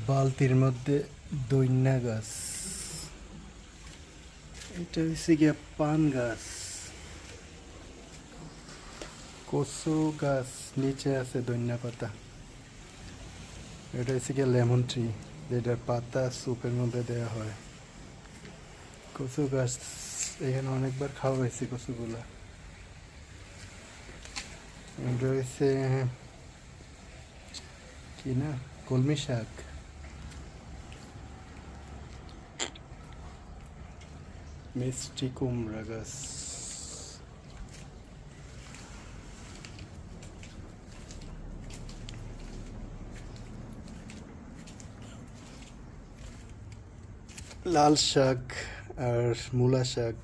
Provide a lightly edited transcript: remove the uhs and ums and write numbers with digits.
বালতির মধ্যে দইন্না গাছ, এটা হচ্ছে গিয়া পান গাছ। কচু গাছ, নিচে আছে ধনিয়া পাতা। এটা হচ্ছে গিয়ে লেমন ট্রি, যেটার পাতা স্যুপের মধ্যে দেওয়া হয়। কচু গাছ, এখানে অনেকবার খাওয়া হয়েছে কচুগুলা। এটা হচ্ছে কি না, কলমি শাক। মিষ্টি কুমড়া গাছ। লাল শাক আর মূলা শাক।